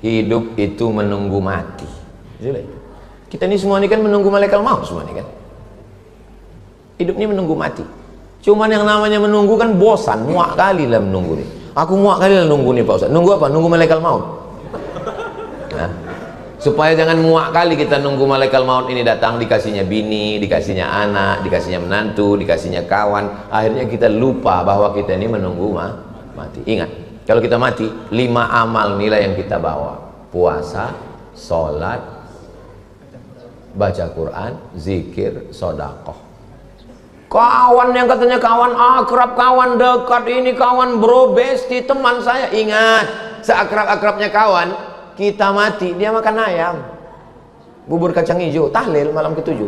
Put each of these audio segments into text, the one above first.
hidup itu menunggu mati. Kita ini semua ini kan menunggu malaikat maut semua ini kan. Hidup ini menunggu mati. Cuman yang namanya menunggu kan bosan, muak kali lah menunggu nih. Aku muak kali lah nunggu nih Pak Ustaz. Nunggu apa? Nunggu malaikat maut. Nah, supaya jangan muak kali kita nunggu malaikat maut ini datang, dikasihnya bini, dikasihnya anak, dikasihnya menantu, dikasihnya kawan. Akhirnya kita lupa bahwa kita ini menunggu mati. Ingat, kalau kita mati, 5 amal nilai yang kita bawa: puasa, sholat, baca Quran, zikir, sodakoh. Kawan yang katanya kawan akrab, kawan dekat, ini kawan bro, besti, teman saya. Ingat, seakrab-akrabnya kawan, kita mati, dia makan ayam, bubur kacang hijau, tahlil malam ke-7,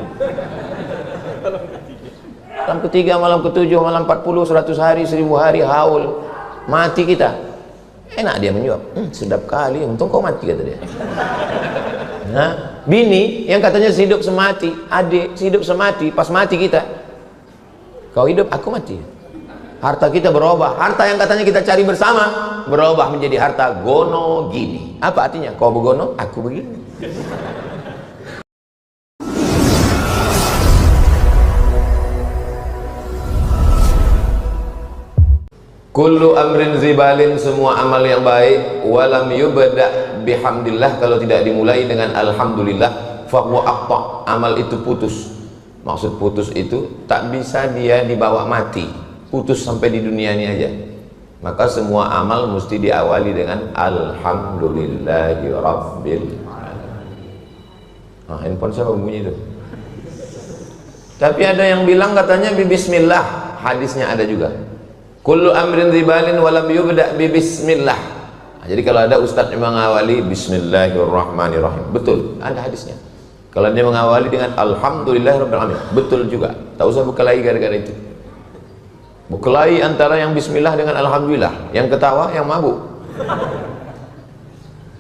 malam ke-3, malam ke-7, malam 40, 100 hari, 1000 hari, haul. Mati kita, enak dia menjawab, sedap kali, untung kau mati, kata dia. Nah, bini yang katanya hidup semati, adik hidup semati, pas mati kita, kau hidup, aku mati. Harta kita berubah, harta yang katanya kita cari bersama berubah menjadi harta gono gini. Apa artinya? Kau begono, aku begini. Kullu amrin zibalin, semua amal yang baik, walam yubda bihamdillah, kalau tidak dimulai dengan alhamdulillah, fahuwa aqta, amal itu putus. Maksud putus itu tak bisa dia dibawa mati, putus sampai di dunia ini aja. Maka semua amal mesti diawali dengan alhamdulillahi rabbil alamin. Nah, handphone siapa bunyi itu? Tapi ada yang bilang katanya bismillah, hadisnya ada juga. Kullu amrin zibalin walam yubda bismillah. Nah, jadi kalau ada ustadz yang mengawali bismillahirrahmanirrahim, betul, ada hadisnya. Kalau dia mengawali dengan alhamdulillahirrahmanirrahim, betul juga. Tak usah berkelahi gara-gara itu. Berkelahi antara yang bismillah dengan alhamdulillah, yang ketawa, yang mabuk.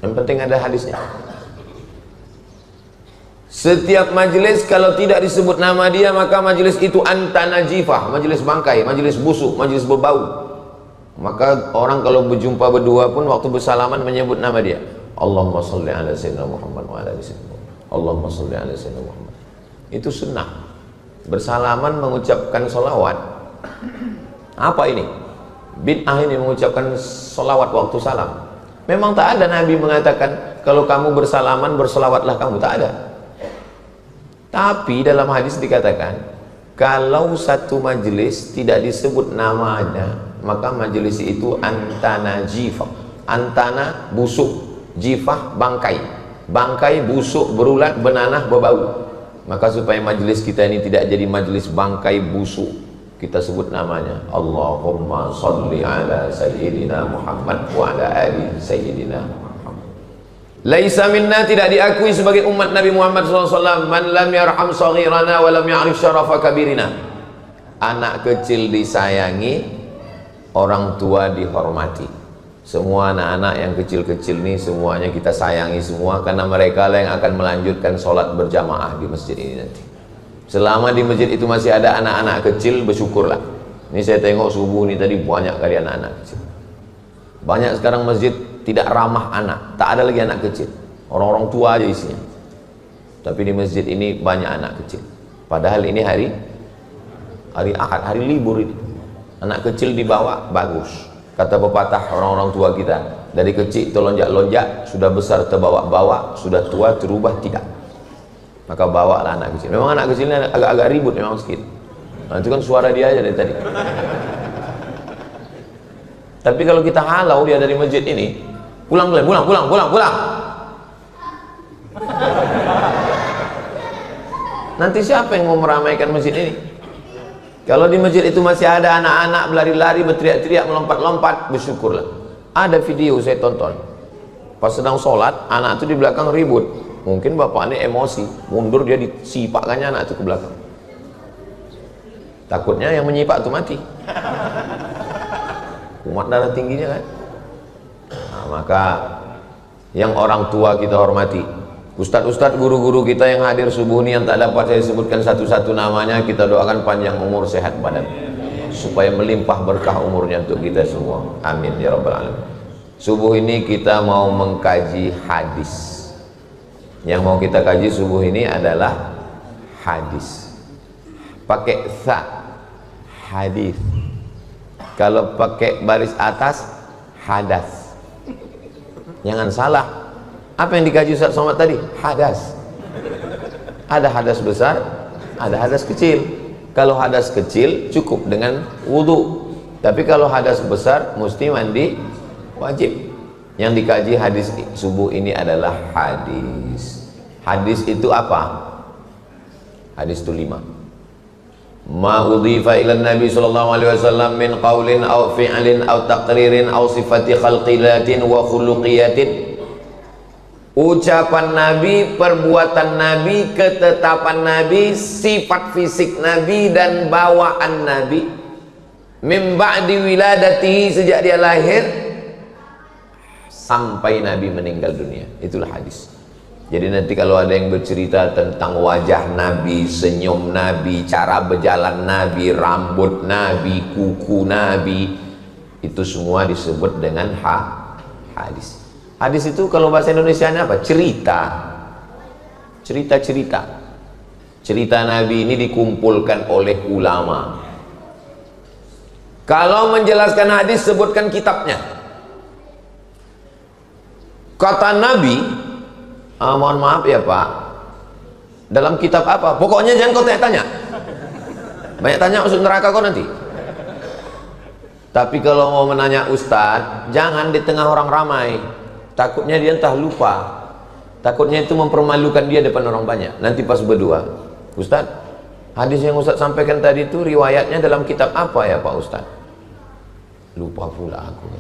Yang penting ada hadisnya. Setiap majelis kalau tidak disebut nama dia, maka majelis itu antanajifah, majelis bangkai, majelis busuk, majelis berbau. Maka orang kalau berjumpa berdua pun waktu bersalaman menyebut nama dia. Allahumma sholli ala sayyidina Muhammad wa ala ali sayyidina Allahumma sholli ala sayyidina Muhammad. Itu sunnah. Bersalaman mengucapkan sholawat. Apa ini? Bid'ah ini mengucapkan sholawat waktu salam. Memang tak ada Nabi mengatakan kalau kamu bersalaman bersolawatlah kamu, tak ada. Tapi dalam hadis dikatakan kalau satu majelis tidak disebut namanya, maka majelis itu antana jifah. Antana busuk, jifah bangkai. Bangkai busuk, berulat, benanah, berbau. Maka supaya majelis kita ini tidak jadi majelis bangkai busuk, kita sebut namanya Allahumma sholli ala sayyidina Muhammad wa ala ali sayyidina Muhammad. Laisa minna, tidak diakui sebagai umat Nabi Muhammad SAW, man lam yarham saghirana wa lam ya'rif syarafa kabirina. Anak kecil disayangi, orang tua dihormati. Semua anak-anak yang kecil-kecil ini semuanya kita sayangi semua, karena mereka lah yang akan melanjutkan sholat berjamaah di masjid ini nanti. Selama di masjid itu masih ada anak-anak kecil, bersyukurlah. Ini saya tengok subuh ini tadi banyak kali anak-anak kecil. Banyak sekarang masjid tidak ramah anak, tak ada lagi anak kecil, orang-orang tua aja isinya. Tapi di masjid ini banyak anak kecil. Padahal ini hari Ahad, hari libur ini. Anak kecil dibawa bagus. Kata pepatah orang-orang tua kita, dari kecil terlonjak-lonjak, sudah besar terbawa-bawa, sudah tua terubah tidak. Maka bawalah anak kecil. Memang anak kecilnya agak-agak ribut memang sedikit. Nah, itu kan suara dia aja dari tadi. Tapi kalau kita halau dia dari masjid ini, pulang. Nanti siapa yang mau meramaikan masjid ini? Kalau di masjid itu masih ada anak-anak berlari-lari, berteriak-teriak, melompat-lompat, bersyukurlah. Ada video saya tonton, pas sedang sholat, anak itu di belakang ribut. Mungkin bapaknya emosi, mundur, dia disipakkannya anak itu ke belakang. Takutnya yang menyipak itu mati. Kumat darah tingginya kan. Nah, maka yang orang tua kita hormati. Ustadz-ustadz, guru-guru kita yang hadir subuh ini yang tak dapat saya sebutkan satu-satu namanya, kita doakan panjang umur, sehat badan, supaya melimpah berkah umurnya untuk kita semua. Amin ya rabbal alamin. Subuh ini kita mau mengkaji hadis. Yang mau kita kaji subuh ini adalah hadis. Pakai sa, hadis. Kalau pakai baris atas, hadas. Jangan salah. Apa yang dikaji Ustaz Somad tadi? Hadas. Ada hadas besar, ada hadas kecil. Kalau hadas kecil cukup dengan wudu, tapi kalau hadas besar mesti mandi wajib. Yang dikaji hadis subuh ini adalah hadis. Hadis itu apa? Hadis itu 5. Ma udhifa ila Nabi sallallahu alaihi wasallam min qaulin aw fi'lin aw taqririn aw sifati khalqiyatin wa khuluqiyatin. Ucapan Nabi, perbuatan Nabi, ketetapan Nabi, sifat fisik Nabi dan bawaan Nabi min ba'di wiladatihi, sejak dia lahir sampai Nabi meninggal dunia. Itulah hadis. Jadi nanti kalau ada yang bercerita tentang wajah Nabi, senyum Nabi, cara berjalan Nabi, rambut Nabi, kuku Nabi, itu semua disebut dengan hadis. Hadis itu kalau bahasa Indonesianya apa? Cerita. Cerita-cerita. Cerita Nabi ini dikumpulkan oleh ulama. Kalau menjelaskan hadis, sebutkan kitabnya. Kata Nabi, mohon maaf ya Pak, dalam kitab apa? Pokoknya jangan kau tanya-tanya. Banyak tanya masuk neraka kau nanti. Tapi kalau mau menanya Ustadz, jangan di tengah orang ramai. Takutnya dia entah lupa, takutnya itu mempermalukan dia depan orang banyak. Nanti pas berdua, Ustadz, hadis yang Ustadz sampaikan tadi itu riwayatnya dalam kitab apa ya Pak Ustadz? Lupa pula aku.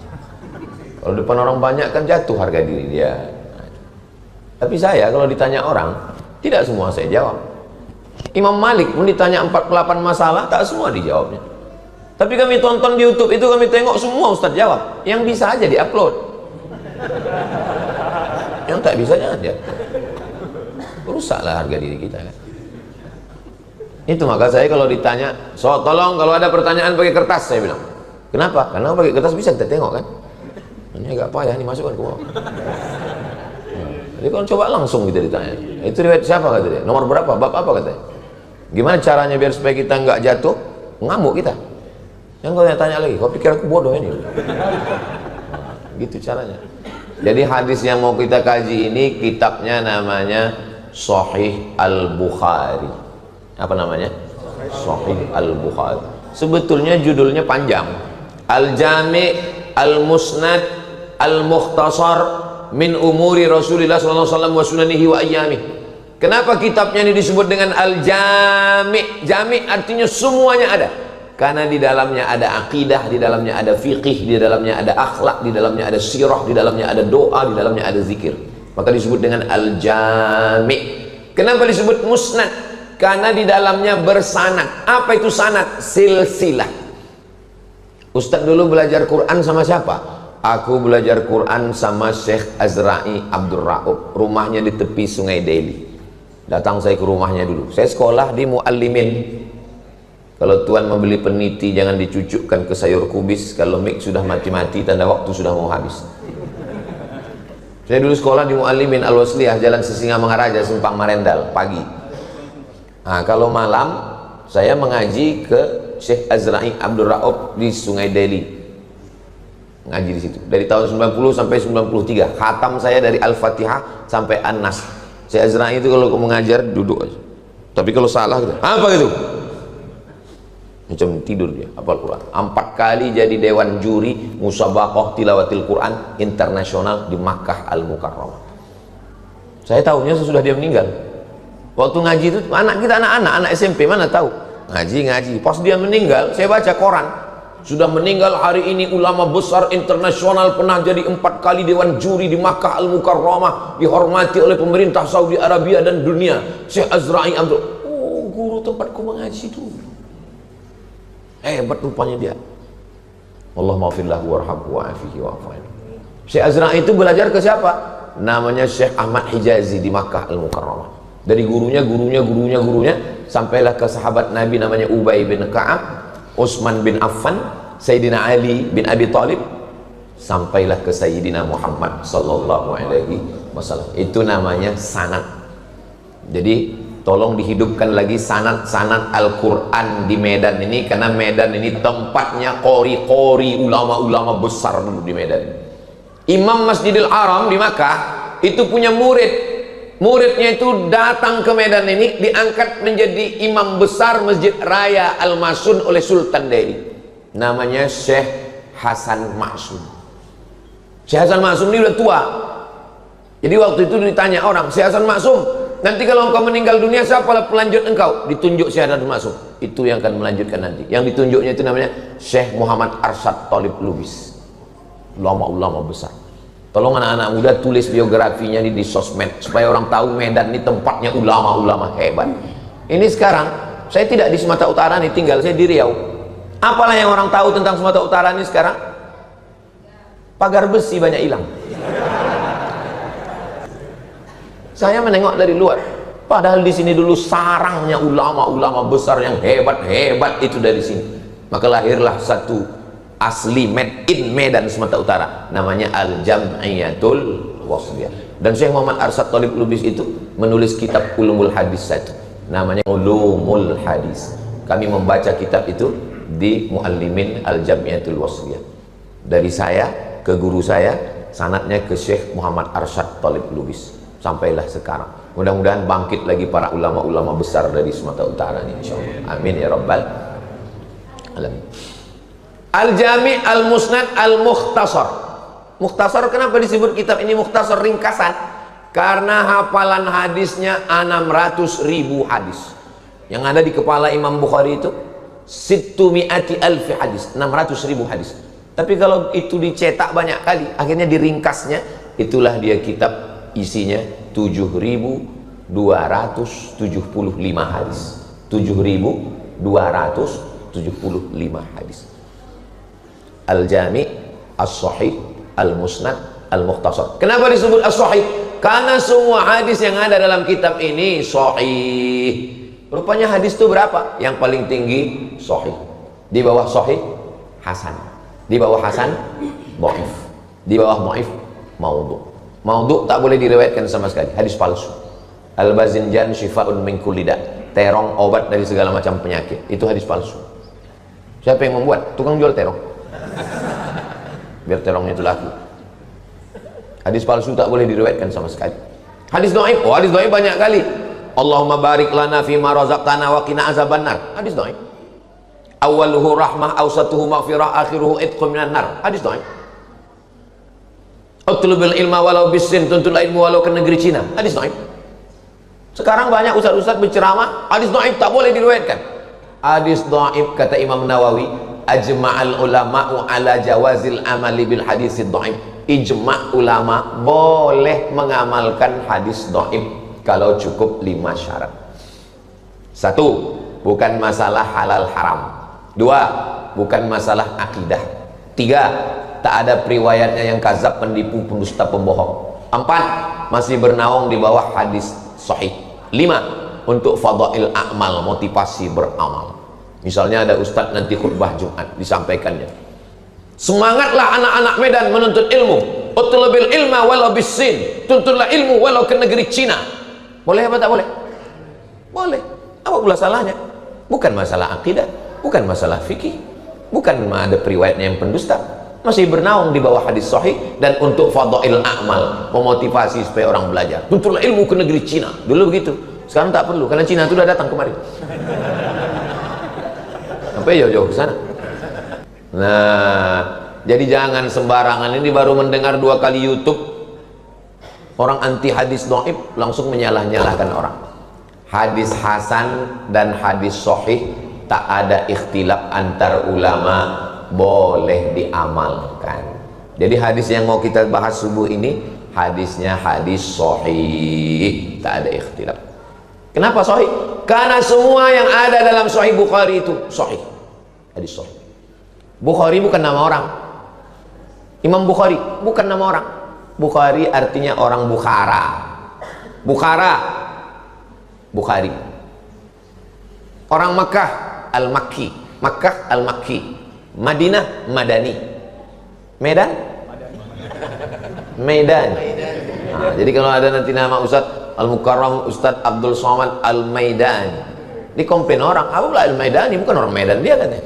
Kalau depan orang banyak kan jatuh harga diri dia. Tapi saya kalau ditanya orang, tidak semua saya jawab. Imam Malik pun ditanya 48 masalah, tak semua dijawabnya. Tapi kami tonton di YouTube itu, kami tengok semua Ustadz jawab. Yang bisa aja di-upload. Yang tak bisa jangan dia. Rusaklah harga diri kita kan. Itu maka saya kalau ditanya, so tolong kalau ada pertanyaan pakai kertas, saya bilang. Kenapa? Karena pakai kertas bisa kita tengok kan. Ini agak payah nih, masukkan ke bawah. Jadi kalau coba langsung kita ditanya, itu riwayat siapa kata dia? Nomor berapa? Bab apa katanya? Gimana caranya biar supaya kita nggak jatuh? Ngamuk kita. Yang kau tanya lagi, kau pikir aku bodoh ini? Gitu caranya. Jadi hadis yang mau kita kaji ini kitabnya namanya Sahih Al-Bukhari. Apa namanya? Sahih Al-Bukhari. Sebetulnya judulnya panjang. Al-Jami' Al-Musnad Al-Mukhtasar min umuri Rasulullah sallallahu alaihi wasallam wa sunanihi wa ayyamih. Kenapa kitabnya ini disebut dengan Al-Jami'? Jami' artinya semuanya ada. Karena di dalamnya ada akidah, di dalamnya ada fiqih, di dalamnya ada akhlak, di dalamnya ada sirah, di dalamnya ada doa, di dalamnya ada zikir. Maka disebut dengan Al-Jami'. Kenapa disebut musnad? Karena di dalamnya bersanad. Apa itu sanad? Silsilah. Ustadz dulu belajar Quran sama siapa? Aku belajar Quran sama Syekh Azra'i Abdul Ra'ub. Rumahnya di tepi Sungai Deli. Datang saya ke rumahnya dulu. Saya sekolah di Muallimin. Kalau Tuan membeli peniti jangan dicucukkan ke sayur kubis. Kalau mik sudah mati-mati, tanda waktu sudah mau habis. Saya dulu sekolah di Muallimin Al-Wasliyah, Jalan Sisingamangaraja, Simpang Marendal, pagi. Nah, kalau malam saya mengaji ke Syekh Azra'i Abdul Ra'ub di Sungai Deli. Ngaji di situ. Dari tahun 90 sampai 93. Khatam saya dari Al-Fatihah sampai An-Nas. Syekh Azra'i itu kalau mengajar duduk aja. Tapi kalau salah gitu, apa gitu? Macam tidur dia, hafal Quran. 4 kali jadi dewan juri musabaqah tilawatil Quran internasional di Makkah Al-Mukarramah. Saya tahunya sesudah dia meninggal. Waktu ngaji itu anak kita anak SMP mana tahu ngaji. Pas dia meninggal, saya baca koran. Sudah meninggal hari ini ulama besar internasional, pernah jadi 4 kali dewan juri di Makkah Al-Mukarramah, dihormati oleh pemerintah Saudi Arabia dan dunia. Syekh Azra'i Abdul. Oh, guru tempatku mengaji dulu. Hebat rupanya dia. Allah maafillahu warhamhu wa'afihi wa'afain. Syekh Azra'i itu belajar ke siapa? Namanya Syekh Ahmad Hijazi di Makkah Al-Mukarramah. Dari gurunya sampailah ke sahabat Nabi namanya Ubay bin Ka'ab, Utsman bin Affan, Sayyidina Ali bin Abi Thalib, sampailah ke Sayyidina Muhammad sallallahu alaihi wasallam. Itu namanya sanad. Jadi tolong dihidupkan lagi sanad-sanad Al-Quran di Medan ini, karena Medan ini tempatnya qori-qori, ulama-ulama besar dulu di Medan. Imam Masjidil Haram di Makkah itu punya muridnya itu datang ke Medan ini, diangkat menjadi imam besar Masjid Raya Al-Masun oleh Sultan Delhi, namanya Syekh Hasan Maksum. Syekh Hasan Maksum ini udah tua. Jadi waktu itu ditanya orang, Syekh Hasan Maksum, nanti kalau engkau meninggal dunia siapa pelanjut engkau? Ditunjuk Syekh Hasan Maksum, itu yang akan melanjutkan nanti. Yang ditunjuknya itu namanya Syekh Muhammad Arsyad Talib Lubis, ulama-ulama besar. Tolong anak-anak muda tulis biografinya di sosmed supaya orang tahu Medan ini tempatnya ulama-ulama hebat. Ini sekarang saya tidak di Sumatera Utara nih, tinggal saya di Riau. Apalah yang orang tahu tentang Sumatera Utara ini sekarang? Pagar besi banyak hilang. Saya menengok dari luar, padahal di sini dulu sarangnya ulama-ulama besar yang hebat-hebat itu dari sini. Maka lahirlah satu asli made in Medan Sumatera Utara, namanya Al-Jam'iyatul Wasthiyah. Dan Syekh Muhammad Arsyad Talib Lubis itu menulis kitab Ulumul Hadis satu, namanya Ulumul Hadis. Kami membaca kitab itu di Muallimin Al-Jam'iyatul Wasthiyah. Dari saya ke guru saya, sanadnya ke Syekh Muhammad Arsyad Talib Lubis, sampailah sekarang. Mudah-mudahan bangkit lagi para ulama-ulama besar dari Sumatera Utara ini, insyaallah. Amin ya rabbal alamin. Al-Jami' Al-Musnad Al-Mukhtasar. Mukhtasar, kenapa disebut kitab ini mukhtasar, ringkasan? Karena hafalan hadisnya 600.000 hadis. Yang ada di kepala Imam Bukhari itu 600.000 hadis, 600.000 hadis. Tapi kalau itu dicetak banyak kali, akhirnya diringkasnya, itulah dia kitab, isinya 7.275 hadis. 7.275 hadis. Al-Jami' As-Sahih Al-Musnad Al-Mukhtasar. Kenapa disebut As-Sahih? Karena semua hadis yang ada dalam kitab ini sahih. Rupanya hadis itu berapa? Yang paling tinggi sahih. Di bawah sahih hasan. Di bawah hasan dhaif. Di bawah dhaif maudhu'. Maudhu' tak boleh diriwayatkan sama sekali, hadis palsu. Al-Bazinjan Syifa'un min kulli da'. Terong obat dari segala macam penyakit. Itu hadis palsu. Siapa yang membuat? Tukang jual terong. Biar terongnya itu laku. Hadis palsu tak boleh diriwayatkan sama sekali. Hadis dhaif, oh hadis dhaif banyak kali. Allahumma barik lana fima razaqtana wa qina azabannar. Hadis dhaif. Awaluhu rahmah, awsatuhu maghfirah, akhiruhu itqun minan nar. Hadis dhaif. Utlubil ilma walau bisin, tuntutlah ilmu walau ke negeri Cina. Hadis dhaif. Sekarang banyak ustaz-ustaz berceramah, hadis dhaif tak boleh diriwayatkan. Hadis dhaif, kata Imam Nawawi, ajma'al ulama'u ala jawazil amali bil hadis dhaif. Ijma' ulama boleh mengamalkan hadis dhaif kalau cukup 5 syarat. 1, bukan masalah halal haram. 2, bukan masalah akidah. 3, tak ada periwayatnya yang kazab, pendipu, pendusta, pembohong. 4, masih bernaung di bawah hadis sahih. 5, untuk fadail a'mal, motivasi beramal. Misalnya ada ustadz nanti khutbah Jumat, disampaikannya, semangatlah anak-anak Medan menuntut ilmu, utlubil ilma walau bisin, tuntutlah ilmu walau ke negeri Cina. Boleh apa tak boleh? Boleh. Apa pula salahnya? Bukan masalah akidah, bukan masalah fikih, bukan ada periwayatnya yang pendusta, masih bernaung di bawah hadis sahih. Dan untuk fadail a'mal, memotivasi supaya orang belajar, tuntutlah ilmu ke negeri Cina. Dulu begitu, sekarang tak perlu, karena Cina itu sudah datang kemari. Sampai jauh-jauh ke sana. Nah, jadi jangan sembarangan. Ini baru mendengar 2 kali YouTube, orang anti hadis dhaif langsung menyalah-nyalahkan orang. Hadis hasan dan hadis sahih tak ada ikhtilaf antar ulama, boleh diamalkan. Jadi hadis yang mau kita bahas subuh ini, hadisnya hadis sahih, tak ada ikhtilaf. Kenapa sahih? Karena semua yang ada dalam Sahih Bukhari itu sahih, hadis sahih. Bukhari bukan nama orang. Imam Bukhari bukan nama orang. Bukhari artinya orang Bukhara. Bukhara, Bukhari. Orang Makkah, Al-Makki. Makkah, Al-Makki. Madinah, Madani. Medan, Maidan. Nah, jadi kalau ada nanti nama Ustadz Al-Mukarram Ustadz Abdul Somad Al-Maidani, dikomplain orang, apa pula Al-Maidani, bukan orang Medan dia katanya.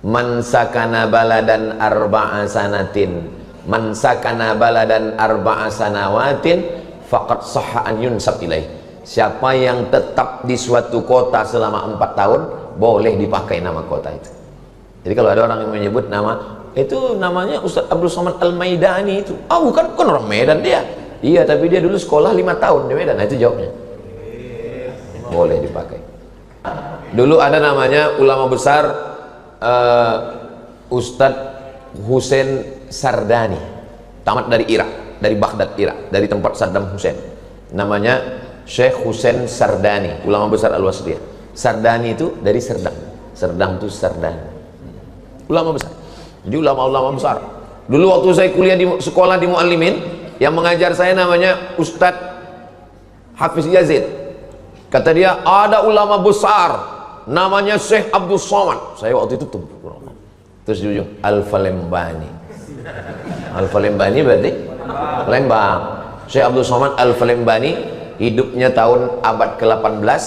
Man sakana baladan arba'a sanatin, man sakana baladan arba'a sanawatin faqad sahha an yunsab ilaih. Siapa yang tetap di suatu kota selama 4 tahun, boleh dipakai nama kota itu. Jadi kalau ada orang yang menyebut nama itu, namanya Ustadz Abdul Somad Al-Maidani itu, bukan orang Medan dia. Iya, tapi dia dulu sekolah 5 tahun di Medan. Nah, itu jawabnya. Boleh dipakai. Dulu ada namanya ulama besar Ustadz Hussein Sardani, tamat dari Irak, dari Baghdad Irak, dari tempat Saddam Hussein. Namanya Syekh Hussein Sardani, ulama besar Al-Wasliyah. Sardani itu dari Serdang. Serdang itu Sardani. Ulama besar. Jadi ulama-ulama besar. Dulu waktu saya kuliah di sekolah di Muallimin, yang mengajar saya namanya Ustadz Hafiz Yazid. Kata dia, ada ulama besar namanya Syekh Abdul Somad. Saya waktu itu tuh terus di ujung Al-Falembani. Al-Falembani berarti Lembang. Syekh Abdul Somad Al-Falembani hidupnya tahun abad ke-18.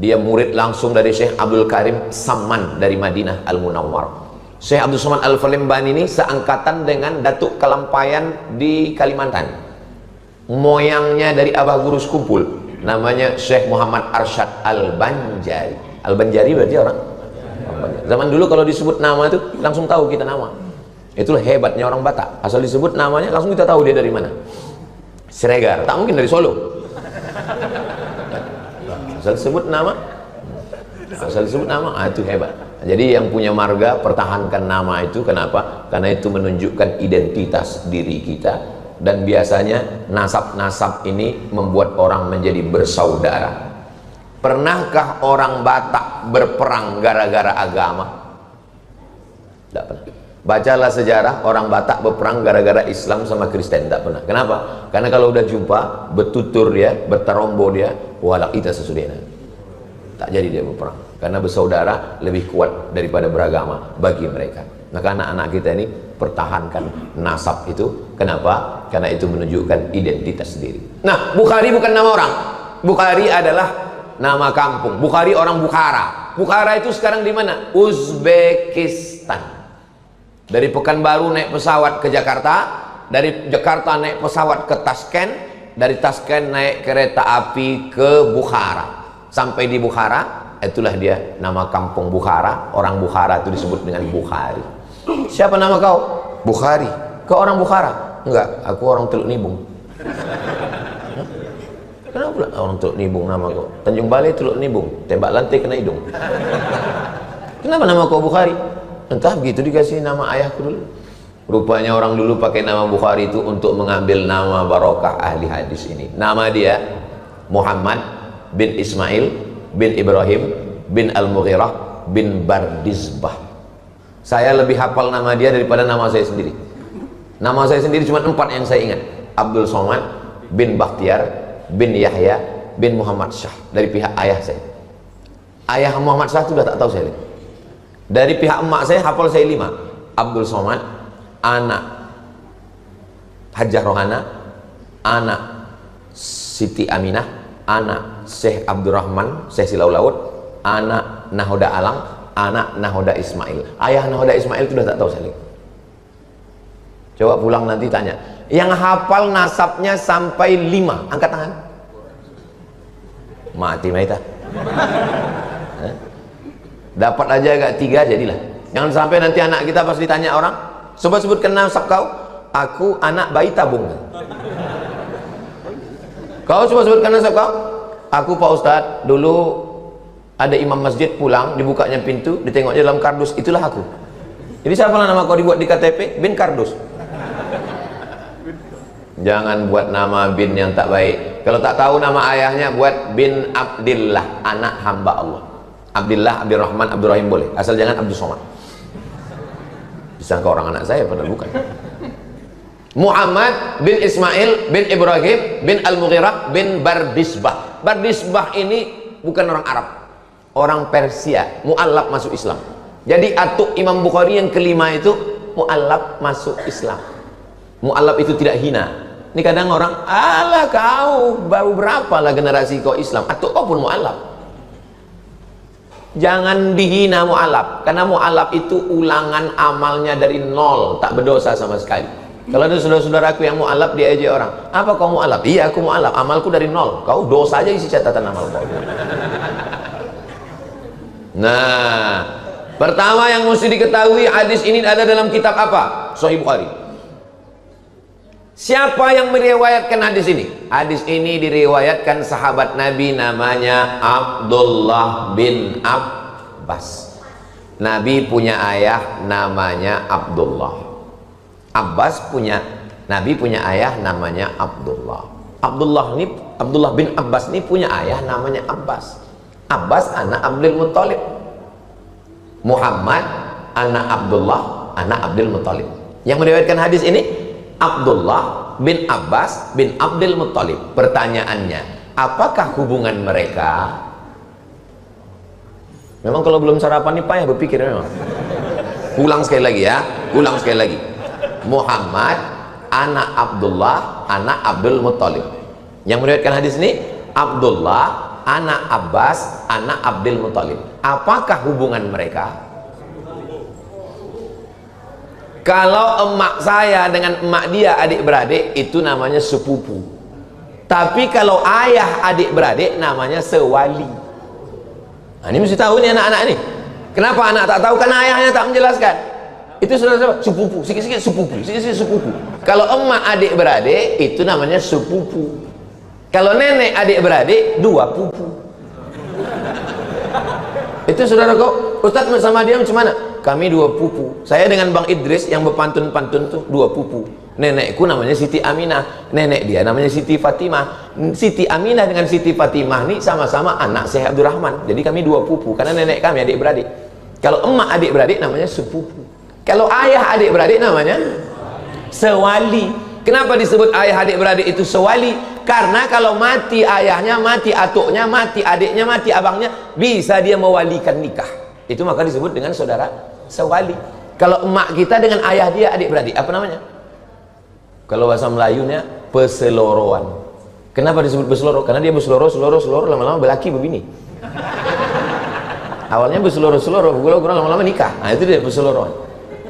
Dia murid langsung dari Syekh Abdul Karim Samman dari Madinah Al-Munawwar. Syekh Abdul Somad Al-Falembani ini seangkatan dengan Datuk Kalampayan di Kalimantan. Moyangnya dari Abah Guru Sekumpul, namanya Syekh Muhammad Arsyad Al-Banjari. Al-Banjari berarti orang zaman dulu kalau disebut nama itu langsung tahu kita nama. Itulah hebatnya orang Batak, asal disebut namanya langsung kita tahu dia dari mana. Siregar, tak mungkin dari Solo. Asal disebut nama, itu hebat. Jadi yang punya marga pertahankan nama itu. Kenapa? Karena itu menunjukkan identitas diri kita, dan biasanya nasab-nasab ini membuat orang menjadi bersaudara. Pernahkah orang Batak berperang gara-gara agama? Tidak pernah. Bacalah sejarah orang Batak berperang gara-gara Islam sama Kristen. Tidak pernah. Kenapa? Karena kalau udah jumpa, bertutur dia, bertarombo dia, walak ita sesudena. Tak jadi dia berperang. Karena bersaudara lebih kuat daripada beragama bagi mereka. Maka anak-anak kita ini pertahankan nasab itu. Kenapa? Karena itu menunjukkan identitas diri. Nah, Bukhari bukan nama orang. Bukhari adalah nama kampung. Bukhari orang Bukhara. Bukhara itu sekarang di mana? Uzbekistan. Dari Pekanbaru naik pesawat ke Jakarta, dari Jakarta naik pesawat ke Tashkent, dari Tashkent naik kereta api ke Bukhara. Sampai di Bukhara, itulah dia nama kampung Bukhara. Orang Bukhara itu disebut dengan Bukhari. Siapa nama kau? Bukhari. Kau orang Bukhara? Enggak, aku orang Teluk Nibung. Kenapa pula orang Teluk Nibung nama kau? Tanjung Balai Teluk Nibung, tembak lantai kena hidung. Kenapa nama kau Bukhari? Entah, begitu dikasih nama ayahku dulu. Rupanya orang dulu pakai nama Bukhari itu untuk mengambil nama barokah ahli hadis ini. Nama dia Muhammad bin Ismail bin Ibrahim bin Al-Mughirah bin Bardizbah. Saya lebih hafal nama dia daripada nama saya sendiri. Nama saya sendiri cuma 4 yang saya ingat. Abdul Somad bin Bakhtiar bin Yahya bin Muhammad Shah, dari pihak ayah saya. Ayah Muhammad Shah itu sudah tak tahu saya. Dari pihak emak saya hafal saya 5. Abdul Somad, anak Hajjah Rohana, anak Siti Aminah, anak Syekh Abdurrahman, Syekh Silau Laut, anak Nahoda Alang, anak Nahoda Ismail. Ayah Nahoda Ismail itu sudah tak tahu saya. Coba pulang nanti tanya, yang hafal nasabnya sampai 5, angkat tangan. Mati maita. Dapat aja agak 3 jadilah. Jangan sampai nanti anak kita pas ditanya orang, sebutkan nasab kau. Aku anak bayi tabung. Kau sebutkan nasab kau. Aku Pak Ustadz, dulu ada imam masjid pulang, dibukanya pintu, ditengoknya dalam kardus, itulah aku. Jadi siapa nama kau dibuat di KTP? Bin Kardus. Jangan buat nama bin yang tak baik. Kalau tak tahu nama ayahnya, buat bin Abdillah, anak hamba Allah. Abdillah, Abdurrahman, Abdurrahim boleh, asal jangan Abdul Somad. Disangka orang anak saya, padahal bukan. Muhammad bin Ismail bin Ibrahim bin Al-Mughirah bin Bardizbah. Bardizbah ini bukan orang Arab, orang Persia, mu'allaf masuk Islam. Jadi atuk Imam Bukhari yang kelima itu mu'allaf masuk Islam. Mu'allaf itu tidak hina. Ini kadang orang, alah kau baru berapa lah generasi kau Islam, atau kau pun mu'allaf. Jangan dihina mu'allaf, karena mu'allaf itu ulangan amalnya dari nol, tak berdosa sama sekali. Kalau ada saudara-saudaraku yang mu'allaf, dia aja orang, apa kau mu'allaf? Iya aku mu'allaf, amalku dari nol. Kau dosa aja isi catatan amal kau. Nah, pertama yang mesti diketahui, hadis ini ada dalam kitab apa? Sahih Bukhari. Siapa yang meriwayatkan hadis ini? Hadis ini diriwayatkan sahabat Nabi namanya Abdullah bin Abbas. Nabi punya ayah namanya Abdullah. Nabi punya ayah namanya Abdullah. Abdullah bin Abbas ini punya ayah namanya Abbas. Abbas anak Abdul Muttalib. Muhammad anak Abdullah anak Abdul Muttalib. Yang meriwayatkan hadis ini Abdullah bin Abbas bin Abdul Muttalib. Pertanyaannya, apakah hubungan mereka? Memang kalau belum sarapan ini payah berpikir memang. Ulang sekali lagi ya, ulang sekali lagi. Muhammad anak Abdullah anak Abdul Muttalib. Yang meriwayatkan hadis ini Abdullah anak Abbas anak Abdul Muttalib. Apakah hubungan mereka? Kalau emak saya dengan emak dia adik-beradik, itu namanya sepupu. Tapi kalau ayah adik-beradik namanya sewali. Nah, ini mesti tahu nih anak-anak nih. Kenapa anak tak tahu? Karena ayahnya tak menjelaskan. Itu saudara sepupu, sikit-sikit sepupu, sikit-sikit sepupu. Kalau emak adik-beradik itu namanya sepupu. Kalau nenek adik-beradik dua pupu. Itu saudara kok, Ustadz sama dia macam mana? Kami dua pupu. Saya dengan Bang Idris yang berpantun-pantun tuh dua pupu. Nenekku namanya Siti Aminah, nenek dia namanya Siti Fatimah. Siti Aminah dengan Siti Fatimah ini sama-sama anak Syekh Abdurrahman. Jadi kami dua pupu karena nenek kami adik-beradik. Kalau emak adik-beradik namanya sepupu. Kalau ayah adik-beradik namanya sewali. Kenapa disebut ayah adik-beradik itu sewali? Karena kalau mati ayahnya, mati atuknya, mati adiknya, mati abangnya, bisa dia mewalikan nikah. Itu maka disebut dengan saudara sewali. Kalau emak kita dengan ayah dia adik-beradik, apa namanya? Kalau bahasa Melayunya peseloroan. Kenapa disebut berseloro? Karena dia berseloro, lama-lama berlaki berbini. Awalnya berseloro, lama-lama nikah. Nah, itu dia berseloroan.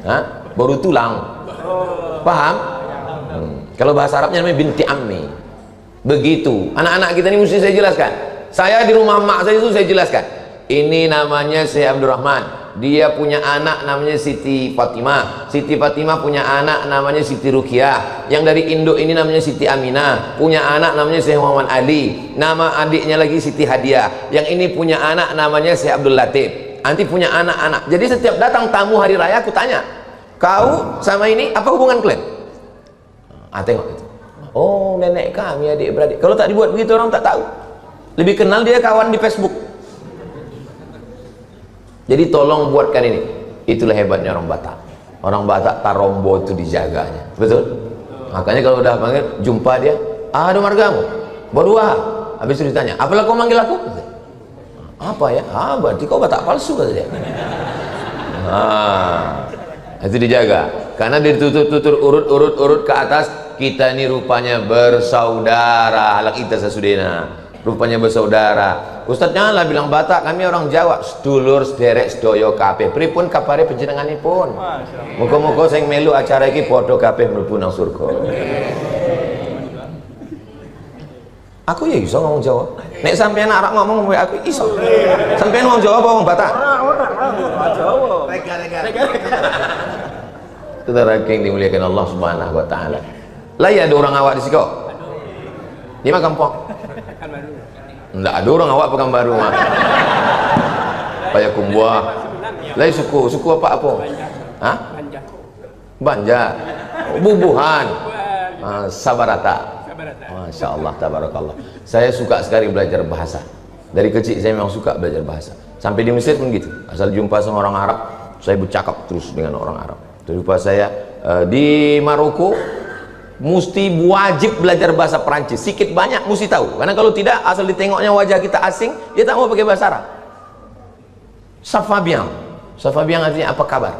Nah, baru tulang. Paham? Kalau bahasa Arabnya namanya binti ammi. Begitu. Anak-anak kita ini mesti saya jelaskan. Saya di rumah mak saya itu saya jelaskan. Ini namanya Syekh Abdurrahman. Dia punya anak namanya Siti Fatimah. Siti Fatimah punya anak namanya Siti Ruqyah. Yang dari Indo ini namanya Siti Aminah. Punya anak namanya Syekh Muhammad Ali. Nama adiknya lagi Siti Hadiah. Yang ini punya anak namanya Syekh Abdul Latif. Nanti punya anak-anak. Jadi setiap datang tamu hari raya aku tanya, kau sama ini apa hubungan kalian? Tengok itu. Oh, nenek kami adik-beradik. Kalau tak dibuat begitu orang tak tahu. Lebih kenal dia kawan di Facebook. Jadi tolong buatkan ini. Itulah hebatnya orang Batak. Orang Batak tarombo itu dijaganya. Betul? Makanya kalau udah panggil, jumpa dia, ada margamu. Berdua. Habis itu ditanya, apalah kau manggil aku? Apa ya? Berarti kau Batak palsu kata dia. Itu dijaga. Karena ditutur urut ke atas, kita ini rupanya bersaudara. Halak kita sesudena. Rupanya bersaudara. Ustadz janganlah bilang Batak, kami orang Jawa. Sedulur sederek sedoyo kabeh. Pripun kabare panjenenganipun? Muga-muga sing melu acara iki padha kabeh mlebu nang surga. Aku ya iso ngomong Jawa. Nek sampeyan arep ngomong aku iso. Sampeyan wong Jawa apa wong Batak? Jawa. Saudara yang dimuliakan Allah Subhanahu wa taala. Lah ya ada orang awak di siko. Di mana kampung? Enggak ada orang awak Pekanbaru mah. Payakumbuh. Lai suku apa? Hah? Banja. Bubuhan. Sabarata. Masya Allah, tabarakallah. Saya suka sekali belajar bahasa. Dari kecil saya memang suka belajar bahasa. Sampai di Mesir pun gitu. Asal jumpa sama orang Arab, saya bercakap terus dengan orang Arab. Terus saya di Maroko mesti wajib belajar bahasa Perancis, sedikit banyak mesti tahu, karena kalau tidak asal ditengoknya wajah kita asing, dia tak mau pakai bahasa Arab. Ça va bien artinya apa kabar.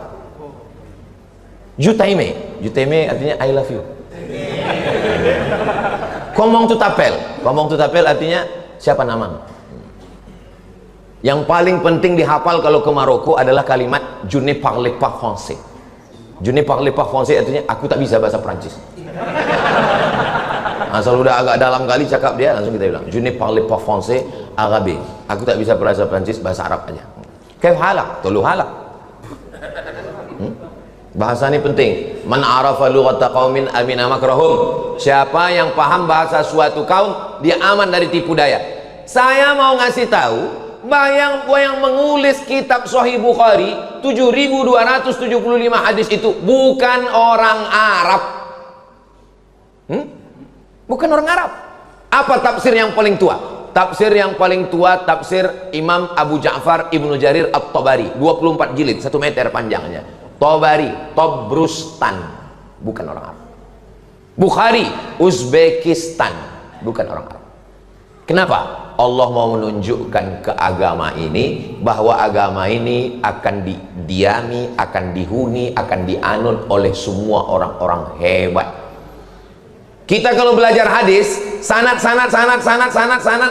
Jutaime artinya I love you. Komong tutapel. Komong tutapel artinya siapa nama? Yang paling penting dihafal kalau ke Maroko adalah kalimat je ne parle pas français. Je ne parle pas français artinya aku tak bisa bahasa Prancis. Asal udah agak dalam kali cakap dia, langsung kita bilang je ne parle pas français arabe. Aku tak bisa bahasa Prancis, bahasa Arab aja. Kaif halak? Tolu halak. Bahasa ini penting. Man arafa lughata qaumin amina makrahum. Siapa yang paham bahasa suatu kaum, dia aman dari tipu daya. Saya mau ngasih tahu, yang menulis kitab Sahih Bukhari 7275 hadis itu bukan orang Arab. Bukan orang Arab. Apa tafsir yang paling tua? Tafsir yang paling tua tafsir Imam Abu Ja'far Ibnu Jarir At-Tabari, 24 jilid, 1 meter panjangnya. Tabari, Tobrustan, bukan orang Arab. Bukhari, Uzbekistan, bukan orang Arab. Kenapa? Allah mau menunjukkan ke agama ini bahwa agama ini akan didiami, akan dihuni, akan dianut oleh semua orang-orang hebat. Kita kalau belajar hadis, sanad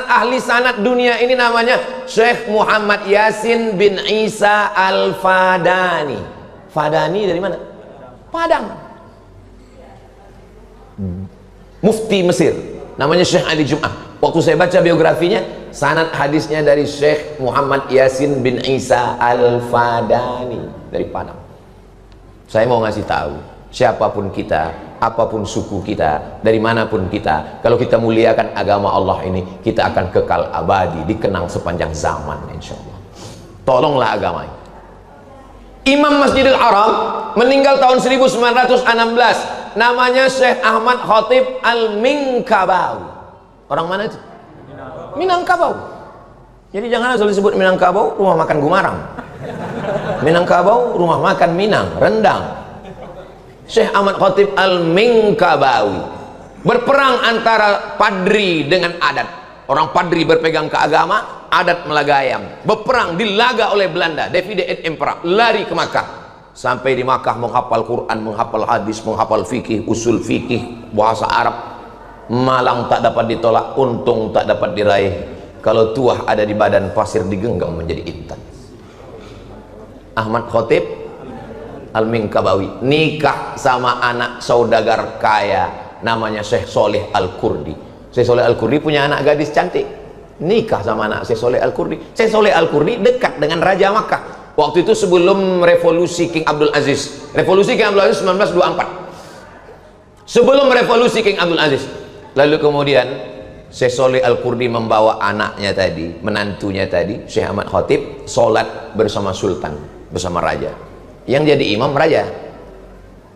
ahli sanad dunia ini namanya Syekh Muhammad Yasin bin Isa Al-Fadani. Fadani dari mana? Padang. Mufti Mesir, namanya Syekh Ali Jum'ah. Waktu saya baca biografinya, sanad hadisnya dari Syekh Muhammad Yasin bin Isa Al-Fadani dari Padang. Saya mau ngasih tahu, siapapun kita, apapun suku kita, dari manapun kita, kalau kita muliakan agama Allah ini, kita akan kekal abadi, dikenang sepanjang zaman, insya Allah. Tolonglah agama ini. Imam Masjidil Haram meninggal tahun 1916, namanya Syekh Ahmad Khatib Al-Minkabawi. Orang mana itu? Minangkabau. Jadi jangan asal disebut Minangkabau rumah makan Gumarang. Minangkabau rumah makan Minang, rendang. Syekh Ahmad Khatib Al-Minkabawi berperang antara padri dengan adat. Orang padri berpegang ke agama, adat melagayam. Berperang, dilaga oleh Belanda, divide et impera, lari ke Makkah. Sampai di Makkah menghafal Quran, menghafal hadis, menghafal fikih, usul fikih, bahasa Arab. Malang tak dapat ditolak, untung tak dapat diraih. Kalau tuah ada di badan, pasir digenggam menjadi intan. Ahmad Khatib Al-Minkabawi nikah sama anak saudagar kaya namanya Syekh Soleh Al-Kurdi. Syekh Soleh Al-Kurdi punya anak gadis cantik, nikah sama anak Syekh Soleh Al-Kurdi. Syekh Soleh Al-Kurdi dekat dengan Raja Makkah. Waktu itu sebelum revolusi King Abdul Aziz. Revolusi King Abdul Aziz 1924. Sebelum revolusi King Abdul Aziz. Lalu kemudian Syekh Soleh Al-Kurdi membawa anaknya tadi, menantunya tadi, Syekh Ahmad Khatib, sholat bersama sultan, bersama raja. Yang jadi imam raja.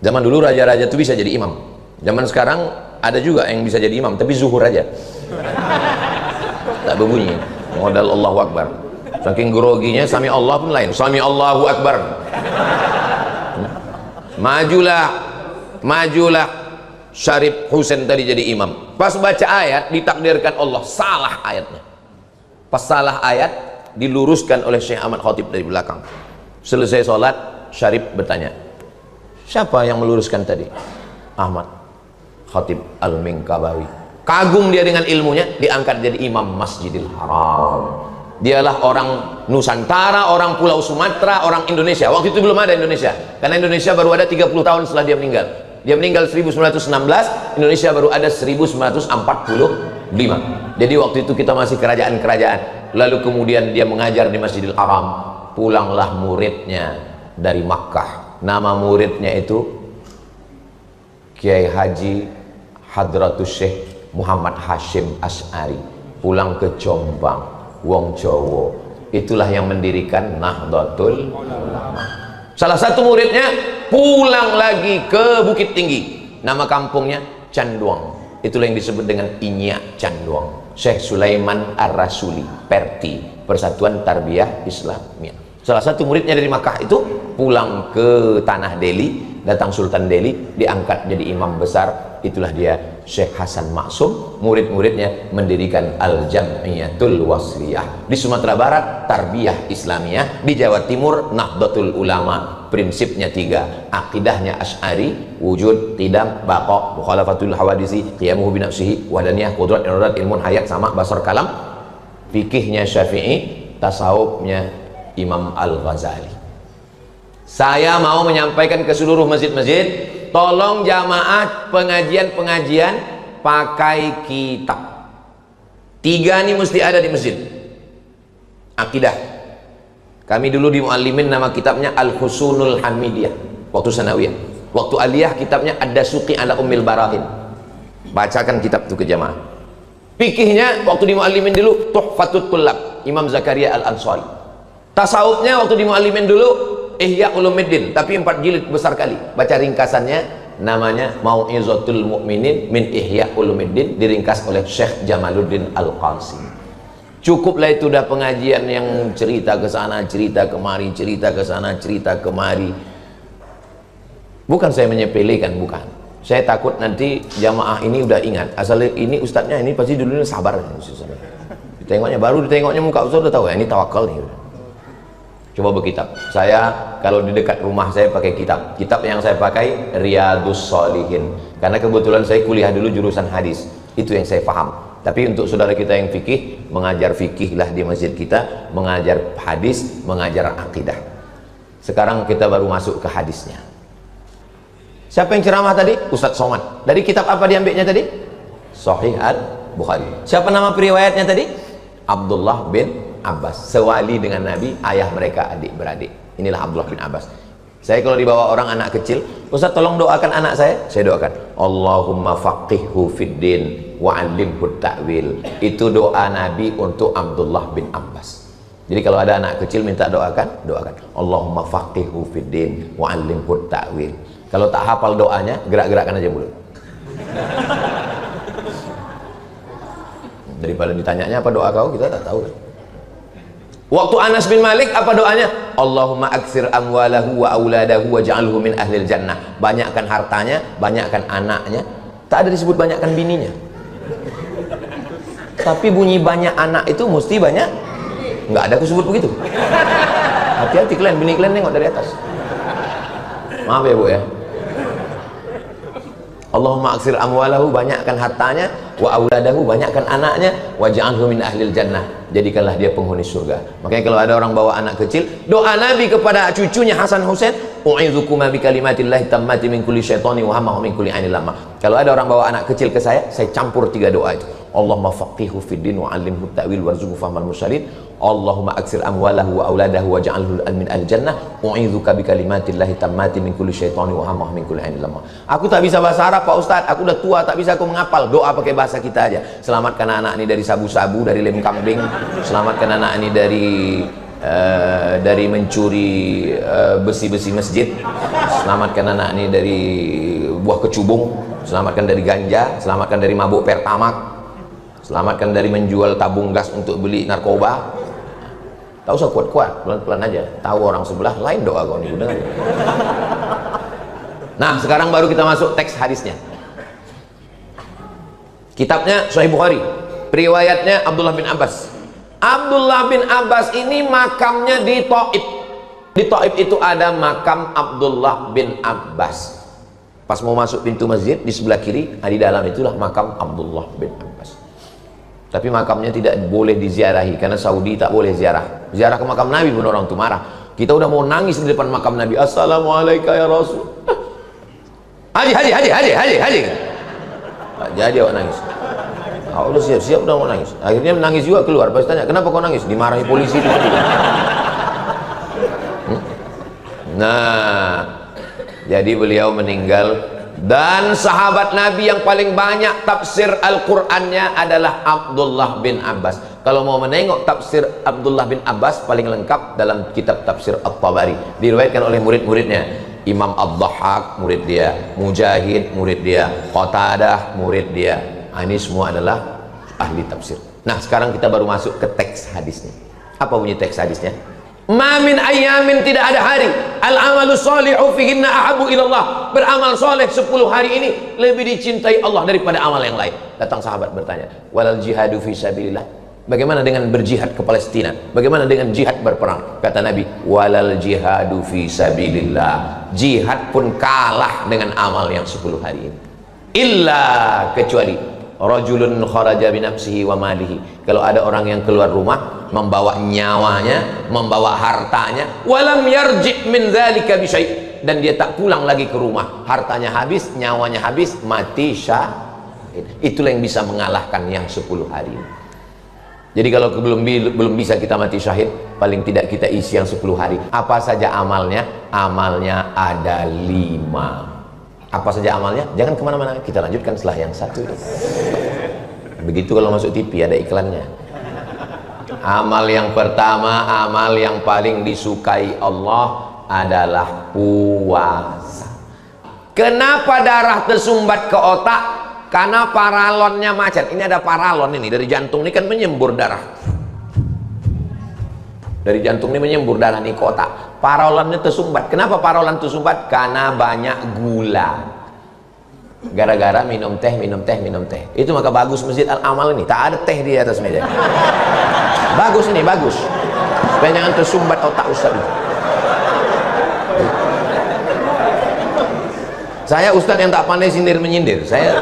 Zaman dulu raja-raja itu bisa jadi imam. Zaman sekarang ada juga yang bisa jadi imam, tapi zuhur aja. Tak berbunyi. Modal Allahu Akbar. Saking groginya, sami Allah pun lain. Sami Allahu Akbar. Majulah Syarif Husain tadi jadi imam. Pas baca ayat, ditakdirkan Allah salah ayatnya. Pas salah ayat, diluruskan oleh Syekh Ahmad Khatib dari belakang. Selesai sholat, Syarif bertanya, siapa yang meluruskan tadi? Ahmad Khatib Al-Minkabawi. Kagum dia dengan ilmunya, diangkat jadi imam Masjidil Haram. Dialah orang Nusantara, orang Pulau Sumatera, orang Indonesia. Waktu itu belum ada Indonesia, karena Indonesia baru ada 30 tahun setelah dia meninggal. Dia meninggal 1916, Indonesia baru ada 1945. Jadi waktu itu kita masih kerajaan-kerajaan. Lalu kemudian dia mengajar di Masjidil Haram. Pulanglah muridnya dari Makkah. Nama muridnya itu Kiai Haji Hadratus Syekh Muhammad Hashim Asy'ari. Pulang ke Jombang, wong Jawa. Itulah yang mendirikan Nahdlatul Ulama. Salah satu muridnya pulang lagi ke Bukit Tinggi. Nama kampungnya Canduang. Itulah yang disebut dengan Inyak Canduang. Syekh Sulaiman Ar-Rasuli, Perti, Persatuan Tarbiyah Islamiyah. Salah satu muridnya dari Makkah itu pulang ke tanah Delhi, datang Sultan Delhi, diangkat jadi imam besar. Itulah dia Syekh Hasan Maksum, murid-muridnya mendirikan Al-Jam'iyatul Wasliyah. Di Sumatera Barat Tarbiyah Islamiyah, di Jawa Timur Nahdlatul Ulama. Prinsipnya 3, akidahnya Asy'ari, wujud, qidam, baqa, mukhalafatul hawadisi, qiyamuhu binafsihi, wadaniyah, qudrat, iradat, ilmun, hayat, sama, basar, kalam. Fikihnya Syafi'i, tasawufnya Imam Al-Ghazali. Saya mau menyampaikan ke seluruh masjid-masjid, tolong jamaah pengajian-pengajian pakai kitab. 3 ini mesti ada di masjid. Akidah. Kami dulu di Muallimin nama kitabnya Al-Husunul Hamidiyah waktu sanawiyah. Waktu aliyah kitabnya Ad-Dasuqi ala Ummil Barahin. Bacakan kitab itu ke jamaah. Fikihnya waktu di Muallimin dulu Tuhfatut Tullab Imam Zakaria Al-Ansari. Tasawufnya waktu di Muallimin dulu Ihya Ulumuddin, tapi 4 jilid besar kali. Baca ringkasannya, namanya Mau'izatul Mu'minin min Ihya Ulumuddin, diringkas oleh Syekh Jamaluddin Al-Qasim. Cukuplah itu dah pengajian yang cerita ke sana, cerita kemari, cerita ke sana, cerita kemari. Bukan saya menyepelekan, bukan. Saya takut nanti jamaah ini udah ingat, asal ini ustadznya ini pasti dulu sabar. Ditengoknya, baru ditengoknya muka ustadz udah tahu ya, ini tawakal nih. Coba berkitab. Saya kalau di dekat rumah saya pakai kitab. Kitab yang saya pakai Riyadhus Shalihin. Karena kebetulan saya kuliah dulu jurusan hadis. Itu yang saya paham. Tapi untuk saudara kita yang fikih, mengajar fikih lah di masjid kita, mengajar hadis, mengajar akidah. Sekarang kita baru masuk ke hadisnya. Siapa yang ceramah tadi? Ustadz Somad. Dari kitab apa diambilnya tadi? Sahih Al-Bukhari. Siapa nama periwayatnya tadi? Abdullah bin Abbas, sewali dengan Nabi, ayah mereka adik-beradik. Inilah Abdullah bin Abbas. Saya kalau dibawa orang anak kecil, Ustaz tolong doakan anak saya doakan Allahumma faqihhu fiddin wa 'allimhu ta'wil. Itu doa Nabi untuk Abdullah bin Abbas. Jadi kalau ada anak kecil minta doakan Allahumma faqihhu fiddin wa 'allimhu ta'wil. Kalau tak hafal doanya, gerak-gerakkan aja mulut. Daripada ditanyanya apa doa kau, kita tak tahu kan. Waktu Anas bin Malik apa doanya? Allahumma aksir amwalahu wa auladahu wa ja'alhu min ahlil jannah. Banyakkan hartanya, banyakkan anaknya. Tak ada disebut banyakkan bininya. Tapi bunyi banyak anak itu mesti banyak. Enggak ada disebut begitu. Hati-hati kalian, bini kalian nengok dari atas. Maaf ya Bu ya. Allahumma aksir amwalahu, banyakkan hartanya, wa auladahu, banyakkan anaknya, wa ja'alhu min ahlil jannah, jadikanlah dia penghuni surga. Makanya kalau ada orang bawa anak kecil, doa Nabi kepada cucunya Hasan Husain, u'izukuma bi kalimatillahi tammati min kulli syaitani wa hamma wa min kulli ainil lamma. Kalau ada orang bawa anak kecil ke saya campur 3 doa itu. Allahumma faqihhu fiddin wa 'allimhu ta'wil warzuqhu fahmal mursalin. Allahumma aksir amwalahu wa auladahu wa ja'alhu min al-jannah. U'idzuka bi kalimatillahi tammati min kulli syaitani wa hamma min kulli ainil lamma. Aku tak bisa bahasa Arab Pak Ustaz, aku udah tua, tak bisa aku menghafal. Doa pakai bahasa kita aja. Selamatkan anak ini dari sabu-sabu, dari lem kambing. Selamatkan anak ini dari mencuri besi-besi masjid. Selamatkan anak ini dari buah kecubung. Selamatkan dari ganja. Selamatkan dari mabuk pertamak. Selamatkan dari menjual tabung gas untuk beli narkoba. Tak usah kuat-kuat, pelan-pelan aja. Tahu orang sebelah lain doa kau nih, dengar. Nah, sekarang baru kita masuk teks hadisnya. Kitabnya Sahih Bukhari. Riwayatnya Abdullah bin Abbas. Abdullah bin Abbas ini makamnya di Taif. Di Taif itu ada makam Abdullah bin Abbas. Pas mau masuk pintu masjid, di sebelah kiri, di dalam itulah makam Abdullah bin Abbas. Tapi makamnya tidak boleh diziarahi karena Saudi tak boleh ziarah. Ziarah ke makam Nabi pun orang itu marah. Kita udah mau nangis di depan makam Nabi. Assalamualaikum ya Rasul. Haji. Tak jadi awak nangis. Awak udah siap-siap udah mau nangis. Akhirnya menangis juga keluar. Pas tanya, kenapa kau nangis? Dimarahi polisi itu. Nah, jadi beliau meninggal. Dan sahabat Nabi yang paling banyak tafsir Al-Qur'annya adalah Abdullah bin Abbas. Kalau mau menengok tafsir Abdullah bin Abbas paling lengkap dalam kitab tafsir At-Tabari, diriwayatkan oleh murid-muridnya. Imam Ad-Dhahhak murid dia, Mujahid murid dia, Qatadah murid dia. Ini semua adalah ahli tafsir. Nah, sekarang kita baru masuk ke teks hadisnya. Apa bunyi teks hadisnya? Ma min ayyamin, tidak ada hari, al amalu sholihu fihinna ahabu ilallah, beramal soleh 10 hari ini lebih dicintai Allah daripada amal yang lain. Datang sahabat bertanya, walal jihadu fi sabilillah, bagaimana dengan berjihad ke Palestina, bagaimana dengan jihad berperang? Kata Nabi, walal jihadu fi sabilillah, jihad pun kalah dengan amal yang 10 hari ini. Illa, kecuali rajulun kharaja binafsihi wa malihi, kalau ada orang yang keluar rumah membawa nyawanya, membawa hartanya, walam yarji' min dzalika bi syai', dan dia tak pulang lagi ke rumah, hartanya habis, nyawanya habis, mati syahid. Itulah yang bisa mengalahkan yang 10 hari ini. Jadi kalau belum bisa kita mati syahid, paling tidak kita isi yang 10 hari. Apa saja amalnya? Amalnya ada 5. Apa saja amalnya? Jangan kemana-mana, kita lanjutkan setelah yang satu ini. Begitu kalau masuk TV ada iklannya. Amal yang pertama, amal yang paling disukai Allah adalah puasa. Kenapa darah tersumbat ke otak? Karena paralonnya macet. Ini ada paralon ini, dari jantung ini kan menyembur darah. Dari jantung ini menyembur darah nih ke otak. Paralonnya tersumbat. Kenapa paralon tersumbat? Karena banyak gula. Gara-gara minum teh, minum teh, minum teh. Itu maka bagus Masjid Al-Amal ini, tak ada teh di atas meja. Bagus ini, bagus. Supaya jangan tersumbat otak Ustaz. Saya Ustaz yang tak pandai sindir-menyindir. Saya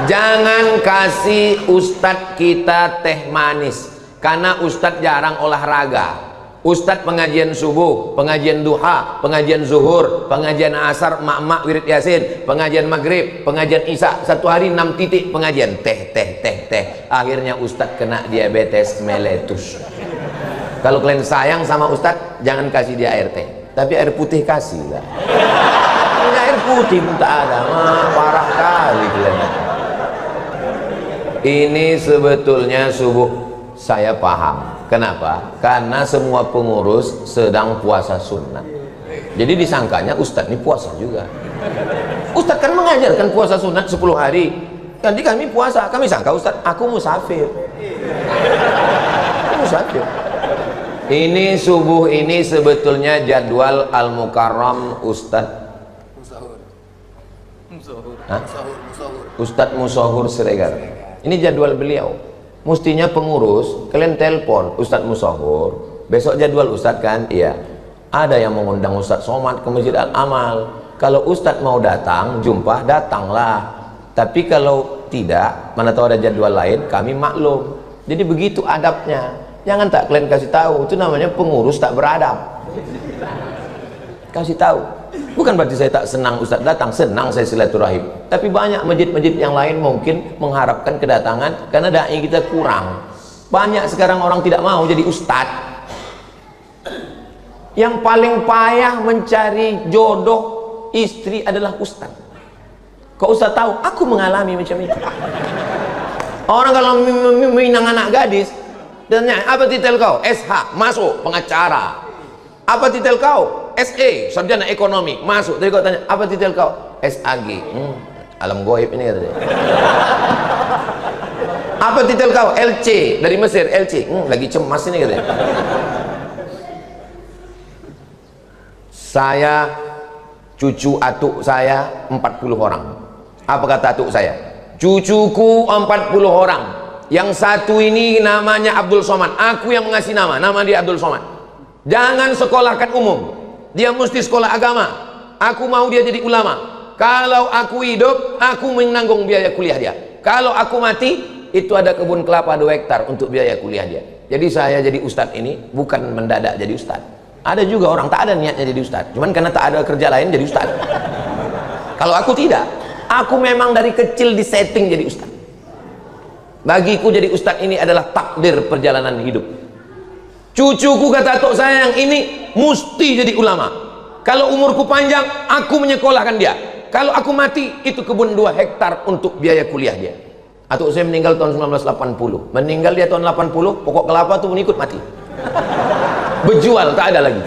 jangan kasih Ustaz kita teh manis, karena Ustaz jarang olahraga. Ustadz pengajian subuh, pengajian duha, pengajian zuhur, pengajian asar, mak-mak wirid yasin, pengajian maghrib, pengajian isya, 1 hari 6 titik pengajian, teh. Akhirnya Ustadz kena diabetes meletus. Kalau kalian sayang sama Ustadz, jangan kasih dia air teh, tapi air putih kasih lah. Ini air putih pun tak ada, parah kali kalian. Ini sebetulnya subuh saya paham. Kenapa? Karena semua pengurus sedang puasa sunnah. Jadi disangkanya Ustadz ini puasa juga. Ustadz kan mengajarkan puasa sunnah 10 hari. Jadi kami puasa, kami sangka Ustadz, aku musafir. Musafir. Ini subuh ini sebetulnya jadwal Al-Mukarram Ustadz Ustadz Musahur Siregar. Ini jadwal beliau. Mestinya pengurus, kalian telepon Ustadz Musahur, besok jadwal Ustadz kan? Iya. Ada yang mengundang Ustadz Somad ke Masjid Al-Amal. Kalau Ustadz mau datang, jumpa, datanglah. Tapi kalau tidak, mana tahu ada jadwal lain, kami maklum. Jadi begitu adabnya. Jangan tak kalian kasih tahu, itu namanya pengurus tak beradab. Kasih tahu. Bukan berarti saya tak senang Ustadz datang, senang saya silaturahim. Tapi banyak masjid-masjid yang lain mungkin mengharapkan kedatangan karena dai kita kurang. Banyak sekarang orang tidak mau jadi Ustadz. Yang paling payah mencari jodoh istri adalah Ustadz. Kok Ustadz tahu? Aku mengalami macam itu. Orang kalau minang anak gadis, dan apa titel kau? SH, masuk pengacara. Apa titel kau? SE, sarjana ekonomi, masuk. Tadi kau tanya, apa titel kau? SAG. Alam goib ini kata dia. Apa titel kau? LC, dari Mesir, LC. Lagi cemas ini kata dia. Saya, cucu atuk saya 40 orang. Apa kata atuk saya? Cucuku 40 orang. Yang satu ini namanya Abdul Somad. Aku yang mengasih nama dia Abdul Somad. Jangan sekolahkan umum, dia mesti sekolah agama. Aku mau dia jadi ulama. Kalau aku hidup, aku menanggung biaya kuliah dia. Kalau aku mati, itu ada kebun kelapa 2 hektar untuk biaya kuliah dia. Jadi saya jadi ustadz ini bukan mendadak jadi ustadz. Ada juga orang tak ada niatnya jadi ustadz, cuman karena tak ada kerja lain jadi ustadz. Kalau aku tidak, aku memang dari kecil disetting jadi ustadz. Bagiku jadi ustadz ini adalah takdir perjalanan hidup. Cucuku kata atuk saya yang ini mesti jadi ulama. Kalau umurku panjang, aku menyekolahkan dia. Kalau aku mati, itu kebun 2 hektar untuk biaya kuliah dia. Atuk saya meninggal tahun 1980. Meninggal dia tahun 80, pokok kelapa tuh mengikut mati. Berjual, tak ada lagi.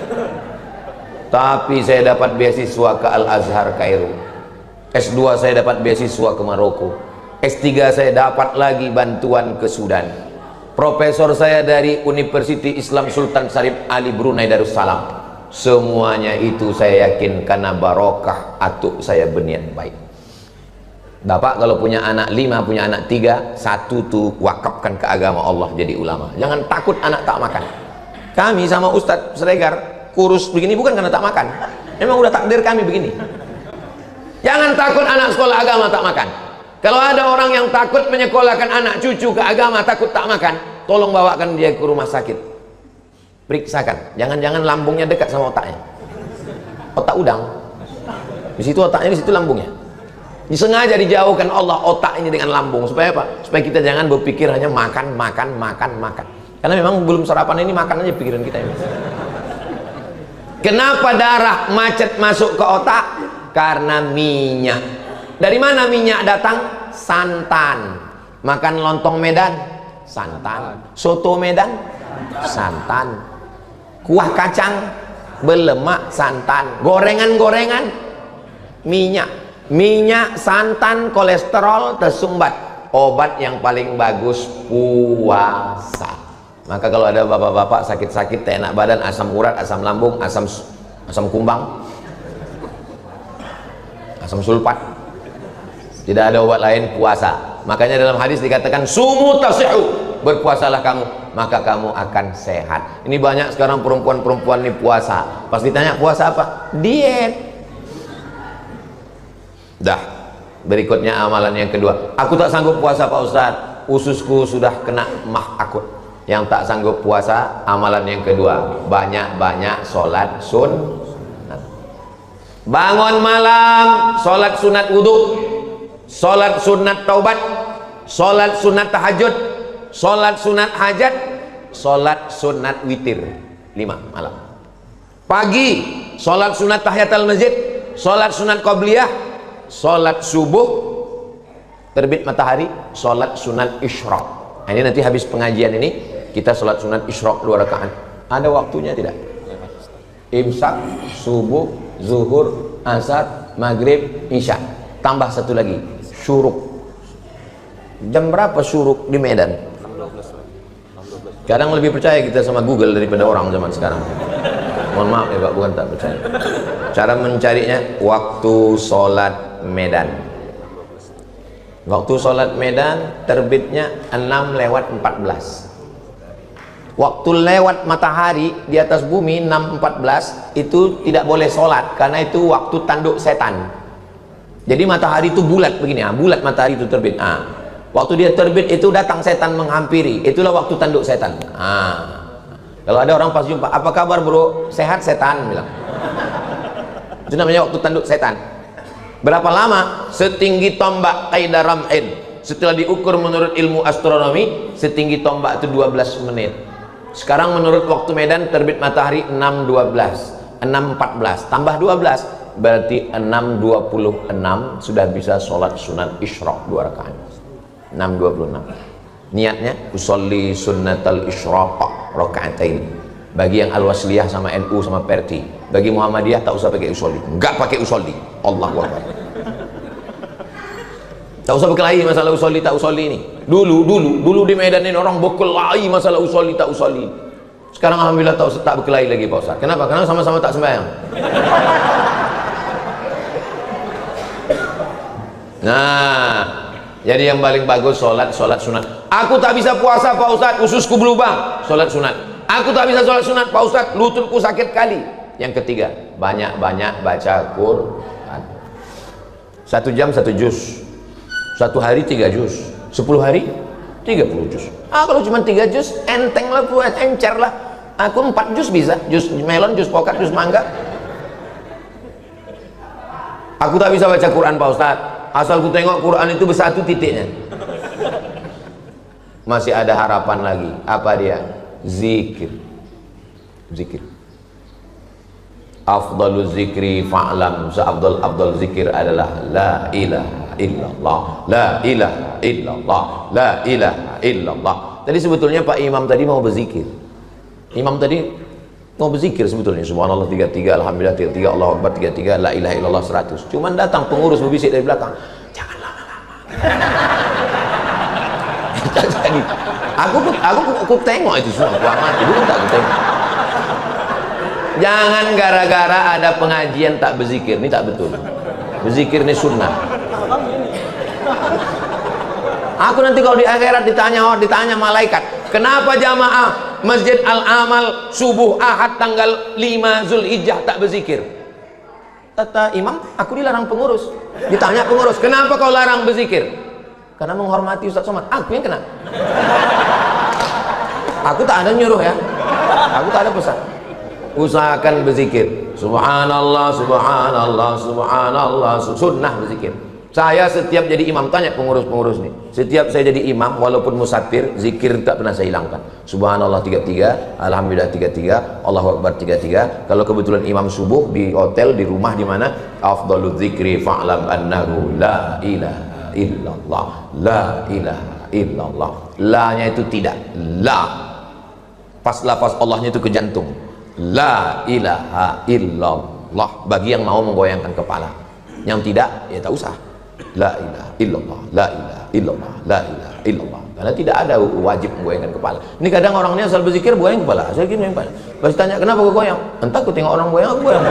Tapi saya dapat beasiswa ke Al-Azhar Kairo. S2 saya dapat beasiswa ke Maroko. S3 saya dapat lagi bantuan ke Sudan. profesor saya dari University Islam Sultan Syarif Ali Brunei Darussalam, semuanya itu saya yakin karena barokah atuk saya berniat baik. Bapak kalau punya anak 5, punya anak 3, 1 tuh wakafkan ke agama Allah jadi ulama. Jangan takut anak tak makan. Kami sama Ustadz Sregar kurus begini bukan karena tak makan, memang udah takdir kami begini. Jangan takut anak sekolah agama tak makan. Kalau ada orang yang takut menyekolahkan anak cucu ke agama takut tak makan, tolong bawakan dia ke rumah sakit, periksakan, jangan-jangan lambungnya dekat sama otaknya, otak udang, di situ otaknya, di situ lambungnya. Disengaja dijauhkan Allah otak ini dengan lambung, supaya apa? Supaya kita jangan berpikir hanya makan. Karena memang belum sarapan ini makan aja pikiran kita ini. Kenapa darah macet masuk ke otak? Karena minyak. Dari mana minyak datang? Santan. Makan lontong Medan, santan. Soto Medan, santan. Kuah kacang berlemak, santan. Gorengan-gorengan, minyak. Minyak, santan, kolesterol tersumbat. Obat yang paling bagus puasa. Maka kalau ada bapak-bapak sakit-sakit, tak enak badan, asam urat, asam lambung, asam kumbang, asam sulfat, tidak ada obat lain, puasa. Makanya dalam hadis dikatakan sumu tasihu, berpuasalah kamu maka kamu akan sehat. Ini banyak sekarang perempuan-perempuan ini puasa, pas ditanya puasa apa? Diet. Dah, berikutnya amalan yang kedua. Aku tak sanggup puasa Pak Ustadz, ususku sudah kena mah akut. Yang tak sanggup puasa, amalan yang kedua, banyak-banyak sholat sunat. Bangun malam, sholat sunat wudhu, sholat sunat taubat, sholat sunat tahajud, sholat sunat hajat, sholat sunat witir, 5 malam. Pagi, sholat sunat tahiyatul masjid, sholat sunat qabliyah, sholat subuh terbit matahari, sholat sunat isyraq. Nah, ini nanti habis pengajian ini kita sholat sunat isyraq 2 rakaat. Ada waktunya tidak? Imsak, subuh, zuhur, asar, maghrib, isya, tambah satu lagi syuruk. Jam berapa syuruk di Medan? Kadang lebih percaya kita sama Google daripada orang zaman sekarang. Mohon maaf ya Pak, bukan tak percaya. Cara mencarinya, waktu sholat Medan. Waktu sholat Medan terbitnya 6:14. Waktu lewat matahari di atas bumi 6:14 itu tidak boleh sholat, karena itu waktu tanduk setan. Jadi matahari itu bulat begini, bulat matahari itu terbit. Waktu dia terbit itu datang setan menghampiri, itulah waktu tanduk setan. Kalau ada orang pas jumpa, apa kabar bro? Sehat setan bilang. Itu namanya waktu tanduk setan. Berapa lama? Setinggi tombak Qaida Ram'in. Setelah diukur menurut ilmu astronomi, setinggi tombak itu 12 menit. Sekarang menurut waktu Medan terbit matahari 6:12, 6:14 tambah 12 berarti 6:26 sudah bisa sholat sunat isyraq 2 rakaat. 6:26. Niatnya usolli sunnatal isyraq rakaatain. Bagi yang Al-Wasliyah sama NU sama Perti, bagi Muhammadiyah tak usah pakai usolli, enggak pakai usolli. Allahu Akbar. Tak usah berkelahi masalah usolli tak usolli ini. Dulu di Medan ini orang berkelahi masalah usolli tak usolli. Sekarang alhamdulillah tak berkelahi lagi Pak Ustaz. Kenapa? Karena sama-sama tak sembahyang. Nah, jadi yang paling bagus sholat sunat. Aku tak bisa puasa Pak Ustaz, ususku berlubang, sholat sunat. Aku tak bisa sholat sunat Pak Ustaz, lututku sakit kali. Yang ketiga, banyak-banyak baca Quran. 1 jam 1 juz, 1 hari 3 juz, 10 hari 30 juz. Kalau cuma 3 juz enteng lah, buat encer lah. Aku 4 juz bisa, juz melon, juz pokat, juz mangga. Aku tak bisa baca Quran Pak Ustaz, asal ku tengok Quran itu bersatu titiknya. Masih ada harapan lagi. Apa dia? Zikir. Afdalu zikri fa'lam, seafdal zikir adalah la ilaha illallah, la ilaha illallah, la ilaha illallah. Tadi sebetulnya Pak Imam tadi mau berzikir. Imam tadi mau berzikir sebetulnya, subhanallah 33, alhamdulillah 33, Allahu akbar 33, la ilaha illallah 100. Cuman datang pengurus berbisik dari belakang, jangan lama-lama. gitu. Aku tengok itu semua, aku amati, bukan tak aku tengok. Jangan gara-gara ada pengajian tak berzikir, ini tak betul. Berzikir ini sunnah. Aku nanti kalau di akhirat ditanya malaikat, kenapa jamaah Masjid Al-Amal subuh Ahad tanggal 5 Zulhijjah tak berzikir? Kata imam, aku dilarang pengurus. Ditanya pengurus, kenapa kau larang berzikir? Karena menghormati Ustaz Somad. Aku yang kena. Aku tak ada nyuruh ya. Aku tak ada pesan. Usahakan berzikir. Subhanallah, subhanallah, subhanallah. Sunnah berzikir. Saya setiap jadi imam, tanya pengurus-pengurus nih, setiap saya jadi imam walaupun musafir, zikir tak pernah saya hilangkan. Subhanallah 33, alhamdulillah 33, Allahu akbar 33. Kalau kebetulan imam subuh di hotel, di rumah, di mana, afdalul dzikri fa'lam annahu la ilaha illallah, la ilaha illallah. La-nya itu tidak, la. Pas lafaz Allahnya itu ke jantung. La ilaha illallah. Bagi yang mau menggoyangkan kepala. Yang tidak, ya tak usah. La ilaha illallah, la ilaha illallah, la ilaha illallah. Karena tidak ada wajib menggoyangkan kepala. Ini kadang orangnya asal berzikir goyang kepala, asal gini kepala. Pas tanya kenapa kau goyang? Entah, aku tengok orang goyang, aku goyang.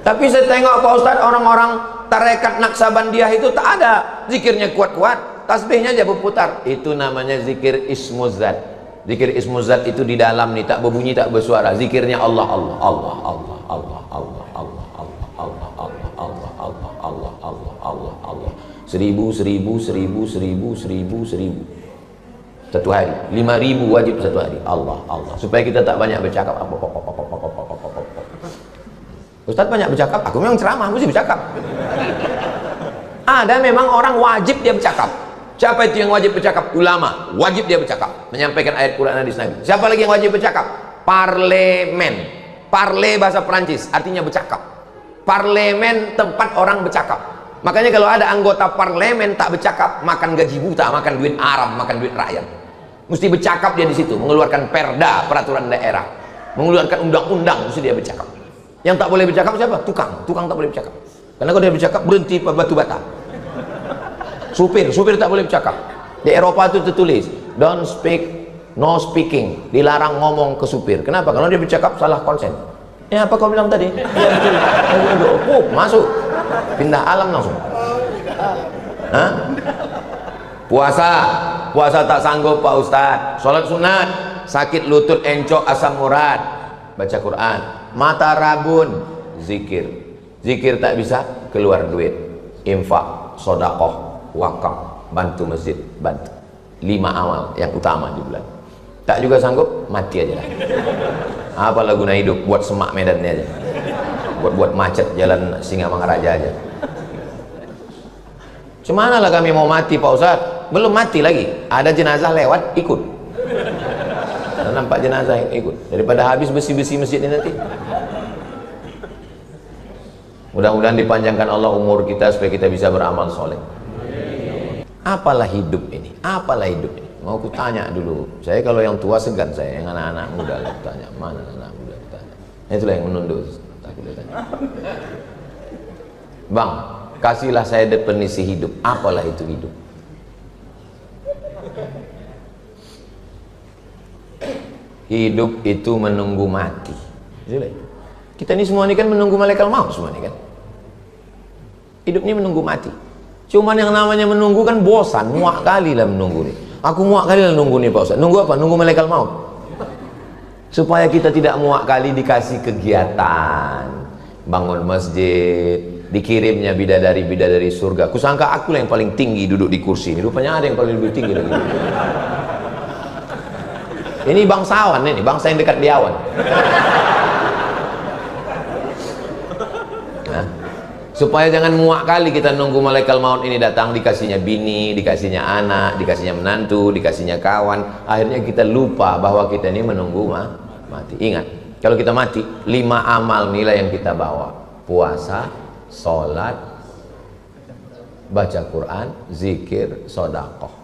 Tapi saya tengok Pak Ustadz, orang-orang tarekat Naksabandiah itu tak ada zikirnya kuat-kuat, tasbihnya aja berputar. Itu namanya zikir ismuzat. Zikir ismuzat itu di dalam nih, tak berbunyi, tak bersuara. Zikirnya Allah, Allah, Allah, Allah, Allah, Allah, Allah, Allah, Allah, Allah, Allah, Allah, Allah, Allah, Allah, Allah. 1000, 1000, 1000, 1000, 1000, 1000. Satu hari, 5000 wajib satu hari. Allah, Allah. Supaya kita tak banyak bercakap. Ustadz banyak bercakap, aku memang ceramah, mesti bercakap. Ada memang orang wajib dia bercakap. Siapa itu yang wajib bercakap? Ulama, wajib dia bercakap, menyampaikan ayat Quran dan hadis Nabi. Siapa lagi yang wajib bercakap? Parlemen. Parle bahasa Perancis, artinya bercakap. Parlemen tempat orang bercakap. Makanya kalau ada anggota parlemen tak bercakap, makan gaji buta, makan duit Arab, makan duit rakyat. Mesti bercakap dia di situ, mengeluarkan perda, peraturan daerah, mengeluarkan undang-undang, mesti dia bercakap. Yang tak boleh bercakap siapa? Tukang. Tukang tak boleh bercakap. Karena kalau dia bercakap berhenti batu bata. Supir tak boleh bercakap. Di Eropa itu tertulis, don't speak, no speaking. Dilarang ngomong ke supir. Kenapa? Kalau dia bercakap salah konsen. Ya apa kau bilang tadi? Ya betul. Masuk. Pindah alam langsung. Hah? Puasa tak sanggup Pak Ustadz. Sholat sunat, sakit lutut, encok, asam urat, baca Quran. Mata rabun, zikir. Zikir tak bisa, keluar duit, infak, sodakoh, wakaf, bantu masjid, bantu. 5 amal yang utama di bulan. Tak juga sanggup, mati aja lah. Apalah guna hidup, buat semak medannya aja, buat macet jalan Singamangaraja aja. Cemana lah kami mau mati Pak Ustadz? Belum mati lagi, ada jenazah lewat, ikut. Nampak jenazah yang ikut, daripada habis besi-besi masjid ini nanti. Mudah-mudahan dipanjangkan Allah umur kita supaya kita bisa beramal soleh. Apalah hidup ini? Apalah hidup ini? Mau ku tanya dulu. Saya kalau yang tua segan, saya yang anak-anak muda lah tanya. Mana anak muda tanya? Itulah yang menunduk. Aku tanya. Bang, kasihlah saya definisi hidup. Apalah itu hidup? Hidup itu menunggu mati. Kita ini semua ini kan menunggu malaikat maut semua ini kan. Hidup ini menunggu mati. Cuman yang namanya menunggu kan bosan, muak kali lah menunggu nih. Aku muak kali lah nunggu nih Pak Ustaz. Nunggu apa? Nunggu malaikat maut. Supaya kita tidak muak kali dikasih kegiatan, bangun masjid, dikirimnya bidadari-bidadari surga. Kusangka aku lah yang paling tinggi duduk di kursi ini. Rupanya ada yang paling lebih tinggi lagi. Ini bangsawan ini, bangsa yang dekat di awan. Nah, supaya jangan muak kali kita nunggu malaikat maut ini datang, dikasihnya bini, dikasihnya anak, dikasihnya menantu, dikasihnya kawan. Akhirnya kita lupa bahwa kita ini menunggu mati. Ingat, kalau kita mati, 5 amal nilai yang kita bawa: puasa, sholat, baca Quran, zikir, sodakoh.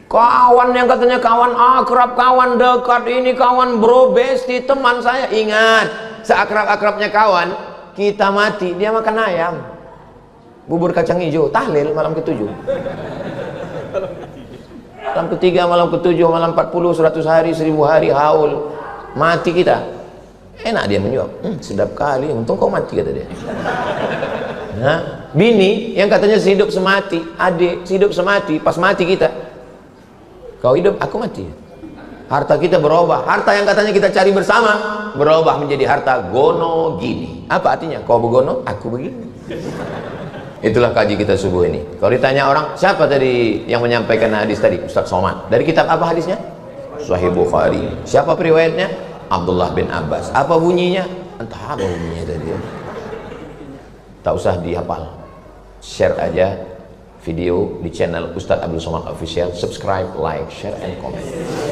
Kawan yang katanya kawan akrab, kawan dekat, ini kawan bro, besti, teman saya. Ingat, seakrab-akrabnya kawan, kita mati, dia makan ayam. bubur kacang hijau, tahlil malam ke-7. Malam ke-3, malam ke-7, malam 40, 100 hari, 1000 hari, haul. Mati kita. Enak dia menjawab. Sedap kali, untung kau mati, kata dia. Nah, bini yang katanya sehidup semati, adik sehidup semati, pas mati kita. Kau hidup, aku mati. Harta kita berubah. Harta yang katanya kita cari bersama berubah menjadi harta gono gini. Apa artinya? Kau begono, aku begini. Itulah kaji kita subuh ini. Kalau ditanya orang, siapa tadi yang menyampaikan hadis tadi? Ustaz Somad. Dari kitab apa hadisnya? Sahih Bukhari. Siapa periwayatnya? Abdullah bin Abbas. Apa bunyinya? Entah apa bunyinya tadi. Tak usah dihafal. Share aja video di channel Ustaz Abdul Somad Official. Subscribe, like, share, and comment.